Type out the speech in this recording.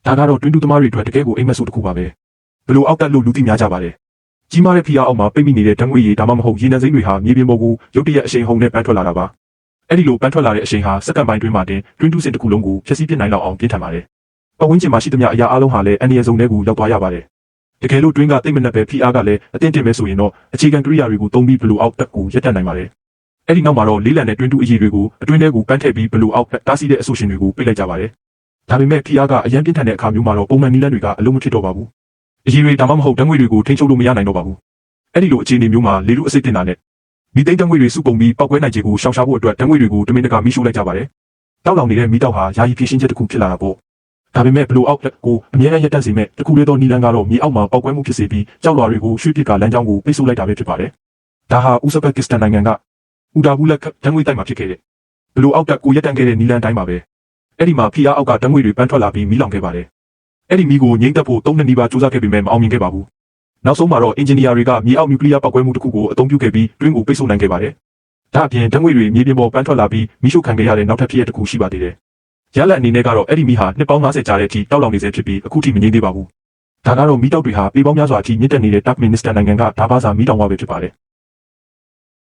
ဒါကတော့တွင်းတူးသမားတွေအတွက်တကယ်ကိုအိမ်မက်ဆိုးတစ်ခုပါပဲဘလို့အောက်တက်လို့လူသိများကြပါတယ်ကြီးမားတဲ့ဖိအားအောက်မှာပိတ်မိနေတဲ့ဓာတ်ငွေရည်ဒါမှမဟုတ်ရေနံစိမ်းတွေဟာမြေပြင်ပေါ်ကိုရုတ်တရက်အရှိန်ဟုန်နဲ့ပန်းထွက်လာတာပါအဲ့ဒီလိုပန်းထွက်လာတဲ့အရှိန်ဟာစက္ကန့်ပိုင်းတွင်းမှာတင်တွင်းတူးစင်တစ်ခုလုံးကိုဖျက်ဆီးပစ်နိုင်လောက်အောင်ပြင်းထန်ပါတယ်ပတ်ဝန်းကျင်မှာရှိသမျှအရာအလုံးဟာလည်းအန္တရာယ်ဆုံးတွေကိုရောက်သွားရပါတယ်တကယ်လို့တွင်းကတိတ်မနှက်ပဲဖိအားကလည်းအတင်းတင်ပဲဆိုရင်တော့အခြေခံကိရိယာတွေကိုသုံးပြီးဘလို့အောက်တက်ကိုရပ်တန့်နိုင်ပါတယ်အဲ့ဒီနောက်မှာတော့လေးလံတဲ့တွင်းတူးအရည်တွေကိုအတွင်းထဲကိုပန်းထည့်ပြီးဘလို့အောက်တားဆီးတဲ့အဆိုရှင်တွေကိုပိတ်လိုက်ကြပါတယ်ဒါပေမဲ့ဖိအားကအရင်ပြင်းထန်တဲ့အခါမျိုးမှာတော့ပုံမှန်နည်းလမ်းတွေကအလုံးမဖြစ်တော့ပါဘူးအရည်တွေဒါမှမဟုတ်ဓာတ်ငွေတွေကိုထိန်းချုပ်လို့မရနိုင်တော့ပါဘူးအဲ့ဒီလိုအခြေအနေမျိုးမှာလေလူအစိတ်တင်တာနဲ့မီသိန်းဓာတ်ငွေတွေစုပုံပြီးပောက်ကွဲနိုင်ခြေကိုရှောင်ရှားဖို့အတွက်ဓာတ်ငွေတွေကိုတမင်တကာမီးရှို့လိုက်ကြပါတယ်တောက်လောင်နေတဲ့မီးတောက်ဟာယာယီဖြည့်ရှင်းချက်တစ်ခုဖြစ်လာတာပေါ့ဒါပေမဲ့ဘလို့အောက်ကိုအမြဲတမ်းရပ်တန့်စေမဲ့တစ်ခုတည်းသောနည်းလမ်းကတော့မြေအောက်မှာပောက်ကွဲမှုဖြစ်စေပြီးကြောက်လွှာတွေကိုရွှေ့ပစ်ကလမ်းကြောင်းကိုပိတ်ဆို့လိုက်တာပဲဖြစ်ပါတယ်ဒါဟာဥဇဘက်ကစ္စတန်နိုင်ငံကဥဒါဘူးလက်ကဓာတ်ငွေတိုက်မှာဖြစ်ခဲ့တဲ့ဘလို့အောက်တက်ကိုရပ်တန့်ခဲ့တဲ့နည်းလမ်းတိုင်းပါပဲအဲ့ဒီမှာဖိအားအောက်ကဓာတ်ငွေတွေပန်းထွက်လာပြီးမီးလောင်ခဲ့ပါတယ်အဲ့ဒီမီးကိုငြိမ်းသက်ဖို့3နှစ်နီးပါးစူးစမ်းခဲ့ပေမဲ့မအောင်မြင်ခဲ့ပါဘူးနောက်ဆုံးမှာတော့အင်ဂျင်နီယာတွေကမြေအောက်နျူကလ িয়ার ပောက်ကွဲမှုတစ်ခုကိုအသုံးပြုခဲ့ပြီးတွင်းကိုပိတ်ဆို့နိုင်ခဲ့ပါတယ်ဒါအပြင်ဓာတ်ငွေတွေမြေပြင်ပေါ်ပန်းထွက်လာပြီးမီးရှို့ခံခဲ့ရတဲ့နောက်ထပ်ဖြစ်ရပ်တစ်ခုရှိပါသေးတယ်ရလဒ်အနေနဲ့ကတော့အဲ့ဒီမီးဟာနှစ်ပေါင်း90ကြာတဲ့အထိတောက်လောင်နေစေဖြစ်ပြီးအခုထိမငြိမ်းသေးပါဘူးဒါကတော့မီးတောက်တွေဟာပေပေါင်းများစွာအထိမြင့်တက်နေတဲ့တပ်မင်နစ္စတာနိုင်ငံကဒါဘာသာမီးတောင်ဝပဲဖြစ်ပါတယ်